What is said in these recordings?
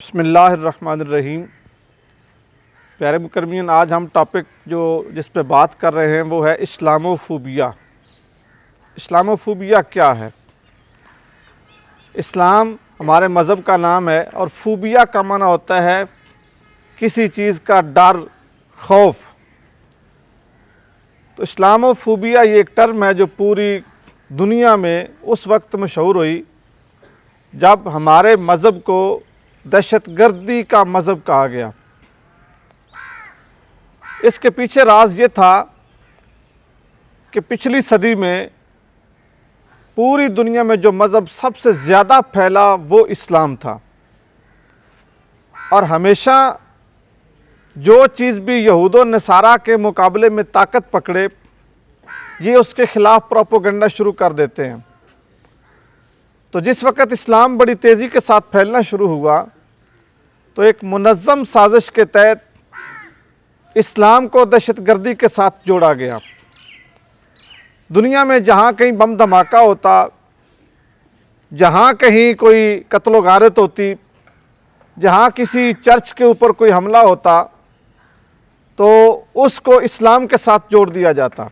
بسم اللہ الرحمن الرحیم۔ پیارے مکرمین، آج ہم ٹاپک جس پہ بات کر رہے ہیں وہ ہے اسلاموفوبیا۔ اسلاموفوبیا کیا ہے؟ اسلام ہمارے مذہب کا نام ہے اور فوبیا کا معنی ہوتا ہے کسی چیز کا ڈر، خوف۔ تو اسلاموفوبیا یہ ایک ٹرم ہے جو پوری دنیا میں اس وقت مشہور ہوئی جب ہمارے مذہب کو دہشت گردی کا مذہب کہا گیا۔ اس کے پیچھے راز یہ تھا کہ پچھلی صدی میں پوری دنیا میں جو مذہب سب سے زیادہ پھیلا وہ اسلام تھا، اور ہمیشہ جو چیز بھی یہود و نصارہ کے مقابلے میں طاقت پکڑے یہ اس کے خلاف پروپیگنڈا شروع کر دیتے ہیں۔ تو جس وقت اسلام بڑی تیزی کے ساتھ پھیلنا شروع ہوا تو ایک منظم سازش کے تحت اسلام کو دہشت گردی کے ساتھ جوڑا گیا۔ دنیا میں جہاں کہیں بم دھماکہ ہوتا، جہاں کہیں کوئی قتل و غارت ہوتی، جہاں کسی چرچ کے اوپر کوئی حملہ ہوتا تو اس کو اسلام کے ساتھ جوڑ دیا جاتا۔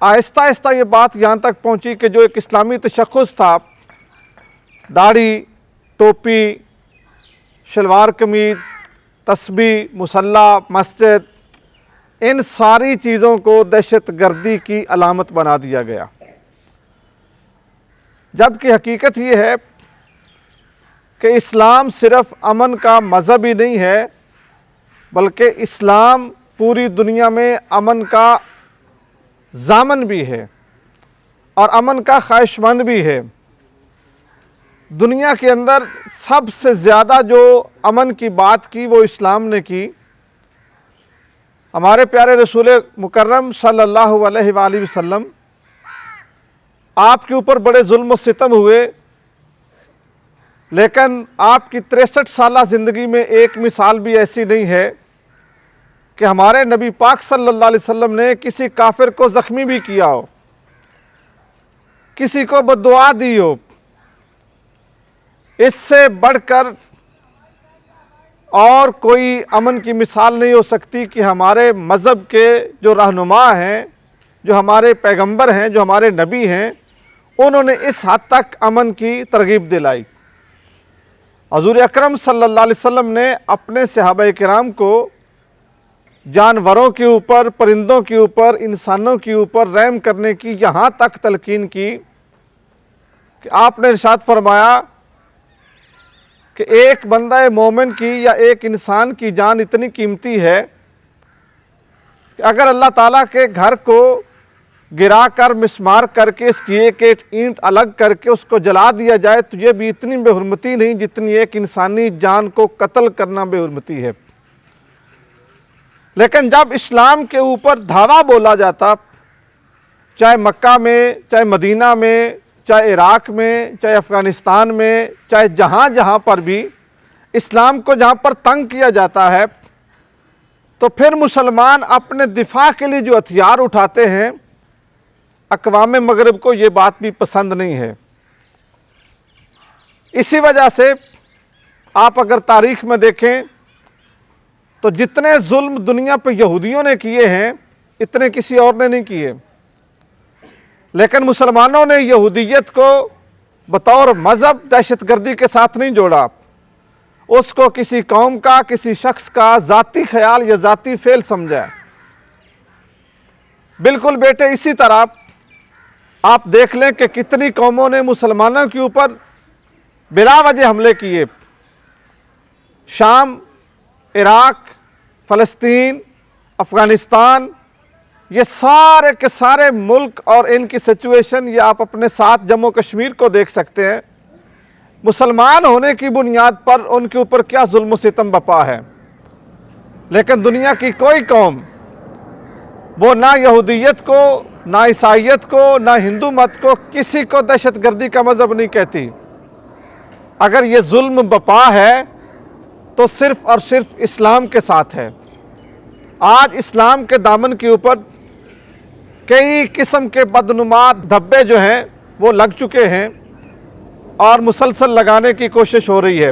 آہستہ آہستہ یہ بات یہاں تک پہنچی کہ جو ایک اسلامی تشخص تھا، داڑھی، ٹوپی، شلوار قمیض، تسبیح، مصلی، مسجد، ان ساری چیزوں کو دہشت گردی کی علامت بنا دیا گیا، جبکہ حقیقت یہ ہے کہ اسلام صرف امن کا مذہب ہی نہیں ہے بلکہ اسلام پوری دنیا میں امن کا ضامن بھی ہے اور امن کا خواہش مند بھی ہے۔ دنیا کے اندر سب سے زیادہ جو امن کی بات کی وہ اسلام نے کی۔ ہمارے پیارے رسول مکرم صلی اللہ علیہ وآلہ وسلم، آپ کے اوپر بڑے ظلم و ستم ہوئے، لیکن آپ کی 63 سالہ زندگی میں ایک مثال بھی ایسی نہیں ہے کہ ہمارے نبی پاک صلی اللہ علیہ وسلم نے کسی کافر کو زخمی بھی کیا ہو، کسی کو بددعا دی ہو۔ اس سے بڑھ کر اور کوئی امن کی مثال نہیں ہو سکتی کہ ہمارے مذہب کے جو رہنما ہیں، جو ہمارے پیغمبر ہیں، جو ہمارے نبی ہیں، انہوں نے اس حد تک امن کی ترغیب دلائی۔ حضور اکرم صلی اللہ علیہ وسلم نے اپنے صحابہ کرام کو جانوروں کے اوپر، پرندوں کے اوپر، انسانوں کے اوپر رحم کرنے کی یہاں تک تلقین کی کہ آپ نے ارشاد فرمایا کہ ایک بندہ مومن کی یا ایک انسان کی جان اتنی قیمتی ہے کہ اگر اللہ تعالیٰ کے گھر کو گرا کر مسمار کر کے اس کی ایک ایک اینٹ الگ کر کے اس کو جلا دیا جائے تو یہ بھی اتنی بے حرمتی نہیں جتنی ایک انسانی جان کو قتل کرنا بے حرمتی ہے۔ لیکن جب اسلام کے اوپر دھاوا بولا جاتا، چاہے مکہ میں، چاہے مدینہ میں، چاہے عراق میں، چاہے افغانستان میں، چاہے جہاں جہاں پر بھی اسلام کو جہاں پر تنگ کیا جاتا ہے تو پھر مسلمان اپنے دفاع کے لیے جو ہتھیار اٹھاتے ہیں، اقوام مغرب کو یہ بات بھی پسند نہیں ہے۔ اسی وجہ سے آپ اگر تاریخ میں دیکھیں تو جتنے ظلم دنیا پہ یہودیوں نے کیے ہیں اتنے کسی اور نے نہیں کیے، لیکن مسلمانوں نے یہودیت کو بطور مذہب دہشت گردی کے ساتھ نہیں جوڑا، اس کو کسی قوم کا، کسی شخص کا ذاتی خیال یا ذاتی فعل سمجھا۔ بالکل بیٹے اسی طرح آپ دیکھ لیں کہ کتنی قوموں نے مسلمانوں کے اوپر بلا وجہ حملے کیے۔ شام، عراق، فلسطین، افغانستان، یہ سارے کے سارے ملک اور ان کی سچویشن یہ آپ اپنے ساتھ جموں کشمیر کو دیکھ سکتے ہیں۔ مسلمان ہونے کی بنیاد پر ان کے اوپر کیا ظلم و ستم بپا ہے، لیکن دنیا کی کوئی قوم وہ نہ یہودیت کو، نہ عیسائیت کو، نہ ہندو مت کو، کسی کو دہشت گردی کا مذہب نہیں کہتی۔ اگر یہ ظلم بپا ہے تو صرف اور صرف اسلام کے ساتھ ہے۔ آج اسلام کے دامن کے اوپر کئی قسم کے بدنما دھبے جو ہیں وہ لگ چکے ہیں اور مسلسل لگانے کی کوشش ہو رہی ہے۔